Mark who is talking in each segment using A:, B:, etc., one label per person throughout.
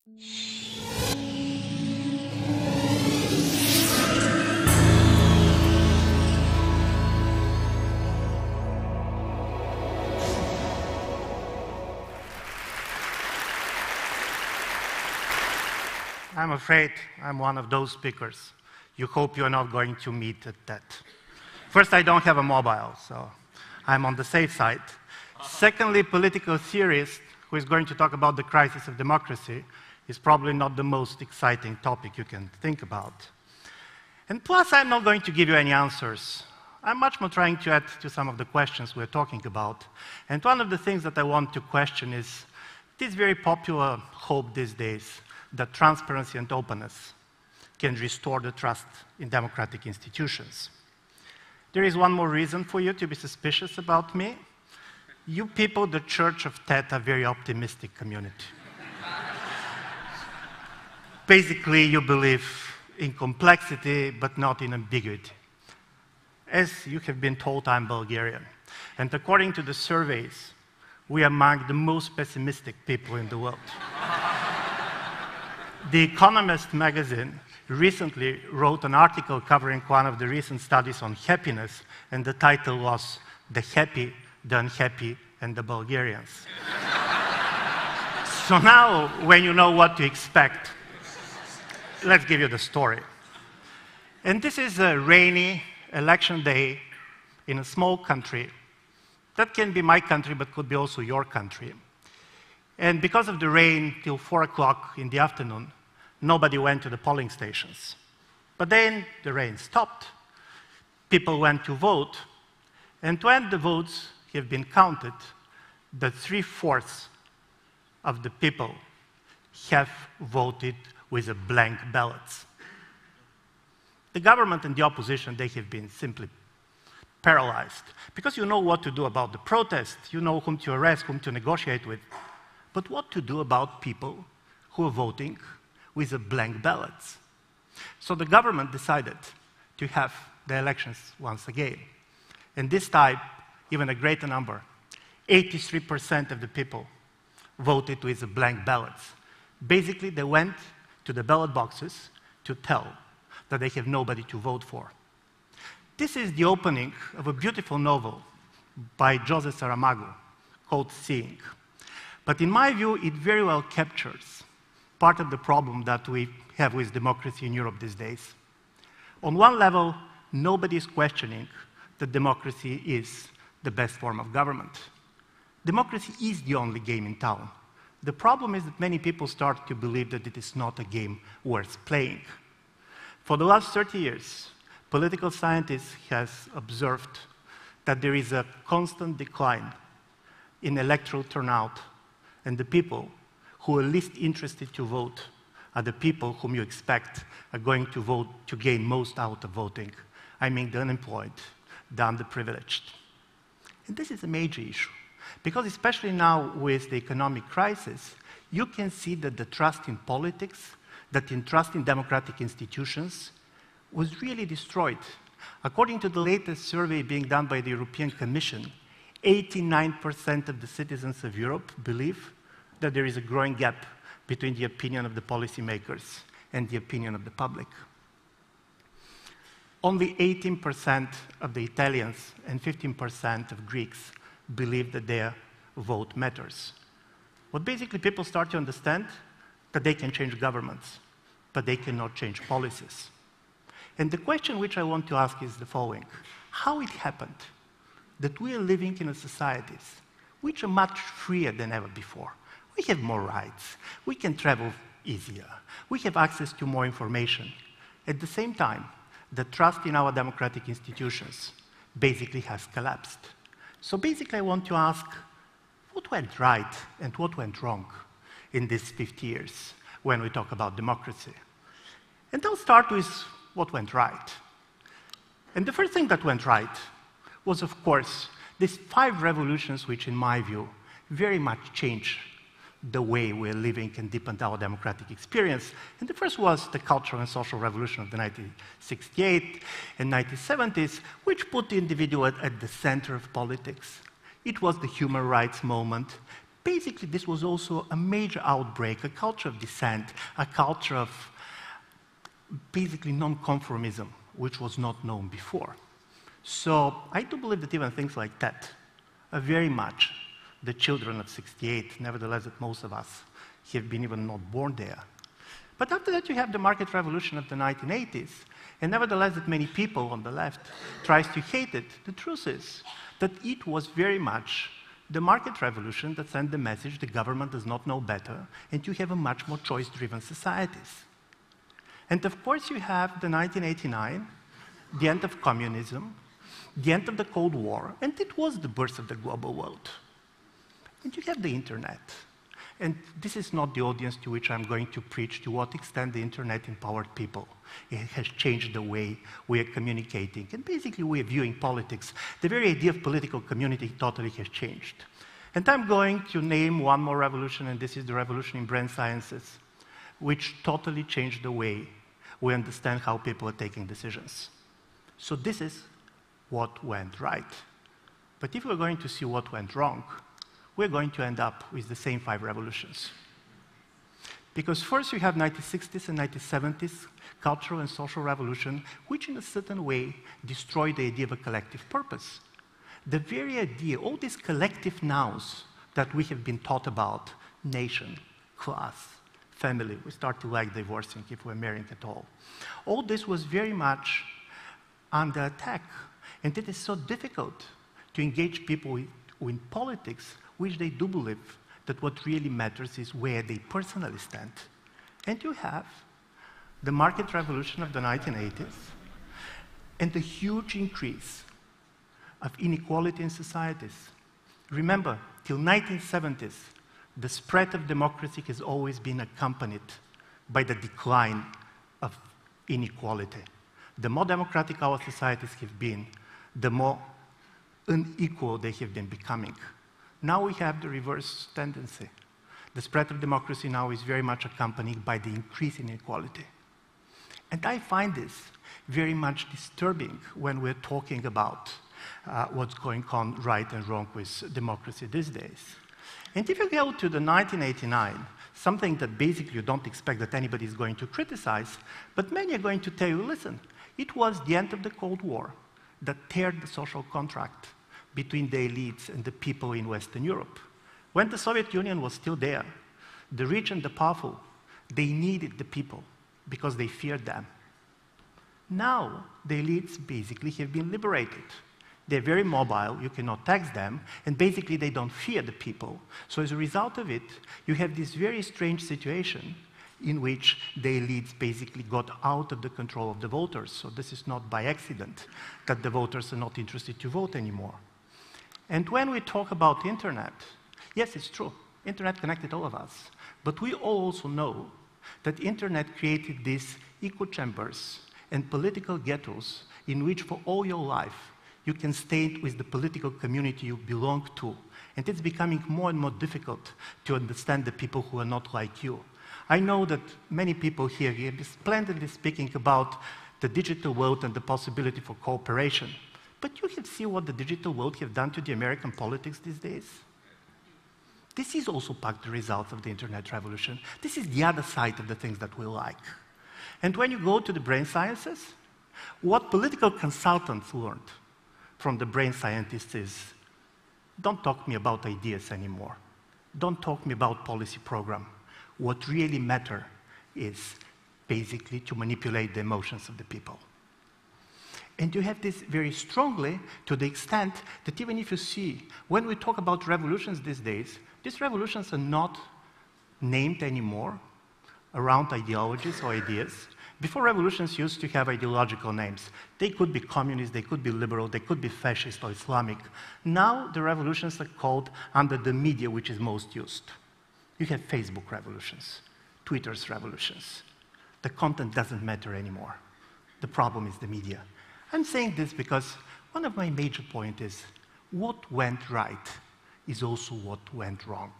A: I'm afraid I'm one of those speakers you hope you're not going to meet at that. First, I don't have a mobile, so I'm on the safe side. Secondly, political theorist who is going to talk about the crisis of democracy is probably not the most exciting topic you can think about. And plus, I'm not going to give you any answers. I'm much more trying to add to some of the questions we're talking about. And one of the things that I want to question is this very popular hope these days that transparency and openness can restore the trust in democratic institutions. There is one more reason for you to be suspicious about me. You people, the Church of Tet, are a very optimistic community. Basically, you believe in complexity, but not in ambiguity. As you have been told, I'm Bulgarian. And according to the surveys, we are among the most pessimistic people in the world. The Economist magazine recently wrote an article covering one of the recent studies on happiness, and the title was "The Happy, the Unhappy, and the Bulgarians." So now, when you know what to expect, let's give you the story. And this is a rainy election day in a small country. That can be my country, but could be also your country. And because of the rain, till 4 o'clock in the afternoon, nobody went to the polling stations. But then the rain stopped. People went to vote. And when the votes have been counted, the 3/4 of the people have voted with a blank ballots. The government and the opposition, they have been simply paralyzed. Because you know what to do about the protest, you know whom to arrest, whom to negotiate with. But what to do about people who are voting with a blank ballots? So the government decided to have the elections once again. And this time, even a greater number, 83% of the people voted with a blank ballots. Basically, they went to the ballot boxes to tell that they have nobody to vote for. This is the opening of a beautiful novel by José Saramago called Seeing. But in my view, it very well captures part of the problem that we have with democracy in Europe these days. On one level, nobody is questioning that democracy is the best form of government. Democracy is the only game in town. The problem is that many people start to believe that it is not a game worth playing. For the last 30 years, political scientists have observed that there is a constant decline in electoral turnout, and the people who are least interested to vote are the people whom you expect are going to vote to gain most out of voting. I mean the unemployed, the underprivileged. And this is a major issue, because especially now with the economic crisis, you can see that the trust in politics, that in trust in democratic institutions was really destroyed. According to the latest survey being done by the European Commission, 89% of the citizens of Europe believe that there is a growing gap between the opinion of the policymakers and the opinion of the public. Only 18% of the Italians and 15% of Greeks believe that their vote matters. What basically people start to understand that they can change governments, but they cannot change policies. And the question which I want to ask is the following: how it happened that we are living in a societies which are much freer than ever before? We have more rights, we can travel easier, we have access to more information. At the same time, the trust in our democratic institutions basically has collapsed. So basically I want to ask, what went right and what went wrong in these 50 years when we talk about democracy? And I'll start with what went right. And the first thing that went right was, of course, these 5 revolutions which, in my view, very much changed the way we're living and deepened our democratic experience. And the first was the cultural and social revolution of the 1968 and 1970s, which put the individual at the center of politics. It was the human rights moment. basically this was also a major outbreak, a culture of dissent, a culture of basically non-conformism, which was not known before. So I do believe that even things like that are very much the children of '68, nevertheless that most of us have been even not born there. But after that you have the market revolution of the 1980s, and nevertheless that many people on the left tries to hate it. The truth is that it was very much the market revolution that sent the message the government does not know better, and you have a much more choice-driven societies. And of course you have the 1989, the end of communism, the end of the Cold War, and it was the birth of the global world. And you have the internet. And this is not the audience to which I'm going to preach to what extent the internet empowered people. It has changed the way we are communicating, and basically we are viewing politics. The very idea of political community totally has changed. And I'm going to name one more revolution, and this is the revolution in brain sciences, which totally changed the way we understand how people are taking decisions. So this is what went right. But if we're going to see what went wrong, we're going to end up with the same 5 revolutions. Because first you have 1960s and 1970s cultural and social revolution, which in a certain way destroyed the idea of a collective purpose. The very idea, all these collective nouns that we have been taught about, nation, class, family, we start to like divorcing if we're married at all this was very much under attack. And it is so difficult to engage people in politics, which they do believe that what really matters is where they personally stand. And you have the market revolution of the 1980s and the huge increase of inequality in societies. Remember, till 1970s, the spread of democracy has always been accompanied by the decline of inequality. The more democratic our societies have been, the more unequal they have been becoming. Now we have the reverse tendency. The spread of democracy now is very much accompanied by the increase in inequality. And I find this very much disturbing when we're talking about what's going on right and wrong with democracy these days. And if you go to the 1989, something that basically you don't expect that anybody is going to criticize, but many are going to tell you, listen, it was the end of the Cold War that teared the social contract between the elites and the people in Western Europe. When the Soviet Union was still there, the rich and the powerful, they needed the people because they feared them. Now, the elites basically have been liberated. They're very mobile, you cannot tax them, and basically they don't fear the people. So as a result of it, you have this very strange situation in which the elites basically got out of the control of the voters. So this is not by accident that the voters are not interested to vote anymore. And when we talk about the internet, yes, it's true, internet connected all of us, but we all also know that internet created these echo chambers and political ghettos in which for all your life you can stay with the political community you belong to. And it's becoming more and more difficult to understand the people who are not like you. I know that many people here are splendidly speaking about the digital world and the possibility for cooperation. But you have seen what the digital world have done to the American politics these days. This is also part of the result of the internet revolution. This is the other side of the things that we like. And when you go to the brain sciences, what political consultants learned from the brain scientists is, don't talk to me about ideas anymore. Don't talk to me about policy program. What really matters is basically to manipulate the emotions of the people. And you have this very strongly to the extent that even if you see, when we talk about revolutions these days, these revolutions are not named anymore around ideologies or ideas. Before, revolutions used to have ideological names. They could be communist, they could be liberal, they could be fascist or Islamic. Now the revolutions are called under the media which is most used. You have Facebook revolutions, Twitter's revolutions. The content doesn't matter anymore. The problem is the media. I'm saying this because one of my major points is what went right is also what went wrong.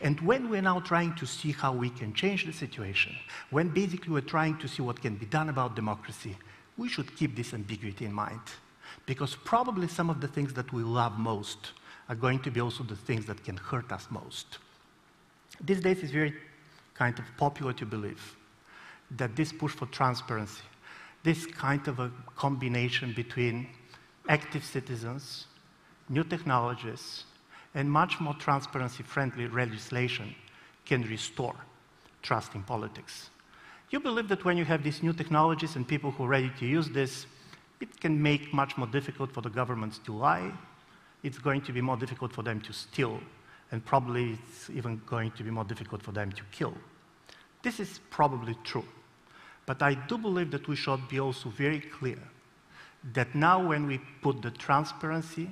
A: And when we're now trying to see how we can change the situation, when basically we're trying to see what can be done about democracy, we should keep this ambiguity in mind. Because probably some of the things that we love most are going to be also the things that can hurt us most. These days it's very kind of popular to believe that this push for transparency, this kind of a combination between active citizens, new technologies, and much more transparency-friendly legislation can restore trust in politics. You believe that when you have these new technologies and people who are ready to use this, it can make much more difficult for the governments to lie. It's going to be more difficult for them to steal, and probably it's even going to be more difficult for them to kill. This is probably true. But I do believe that we should be also very clear that now when we put the transparency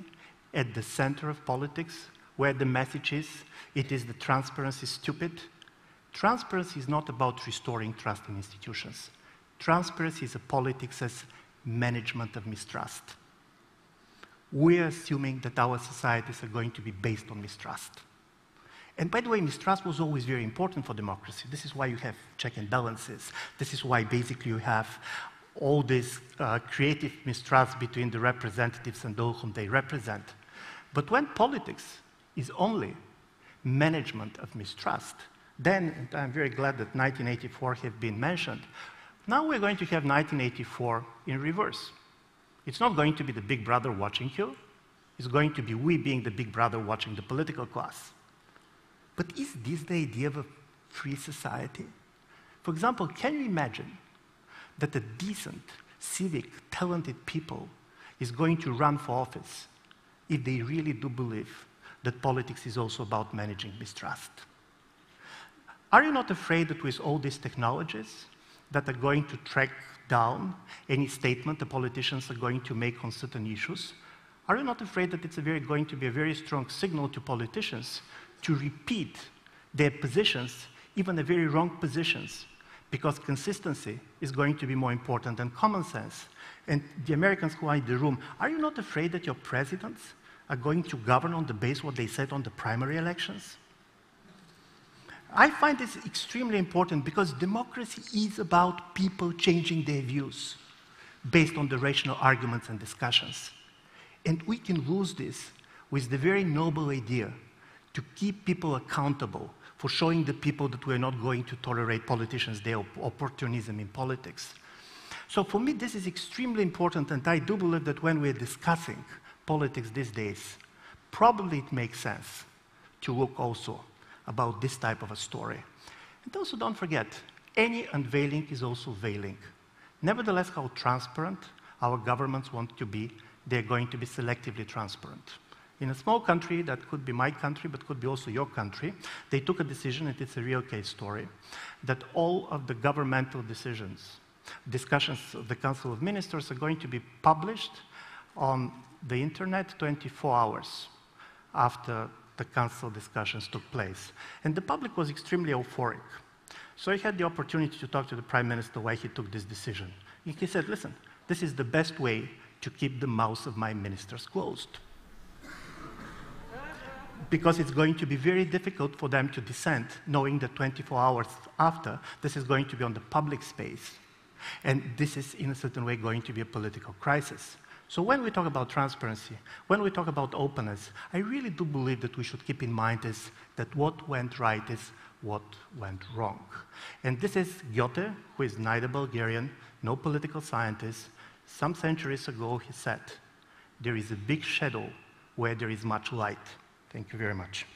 A: at the center of politics, where the message is, it is the transparency stupid. Transparency is not about restoring trust in institutions. Transparency is a politics as management of mistrust. We are assuming that our societies are going to be based on mistrust. And by the way, mistrust was always very important for democracy. This is why you have check and balances. This is why basically you have all this creative mistrust between the representatives and those whom they represent. But when politics is only management of mistrust, then, and I'm very glad that 1984 has been mentioned, now we're going to have 1984 in reverse. It's not going to be the big brother watching you. It's going to be we being the big brother watching the political class. But is this the idea of a free society? For example, can you imagine that a decent, civic, talented people is going to run for office if they really do believe that politics is also about managing mistrust? Are you not afraid that with all these technologies that are going to track down any statement the politicians are going to make on certain issues, are you not afraid that it's going to be a very strong signal to politicians to repeat their positions, even the very wrong positions, because consistency is going to be more important than common sense? And the Americans who are in the room, are you not afraid that your presidents are going to govern on the basis of what they said on the primary elections? I find this extremely important because democracy is about people changing their views based on the rational arguments and discussions. And we can lose this with the very noble idea to keep people accountable for showing the people that we're not going to tolerate politicians, their opportunism in politics. So for me, this is extremely important, and I do believe that when we're discussing politics these days, probably it makes sense to look also about this type of a story. And also don't forget, any unveiling is also veiling. Nevertheless, how transparent our governments want to be, they're going to be selectively transparent. In a small country, that could be my country, but could be also your country, they took a decision, and it's a real case story, that all of the governmental decisions, discussions of the Council of Ministers are going to be published on the internet 24 hours after the council discussions took place. And the public was extremely euphoric. So I had the opportunity to talk to the Prime Minister why he took this decision. And he said, listen, this is the best way to keep the mouths of my ministers closed. Because it's going to be very difficult for them to dissent, knowing that 24 hours after, this is going to be on the public space. And this is, in a certain way, going to be a political crisis. So when we talk about transparency, when we talk about openness, I really do believe that we should keep in mind is that what went right is what went wrong. And this is Goethe, who is neither Bulgarian, no political scientist. Some centuries ago, he said, there is a big shadow where there is much light. Thank you very much.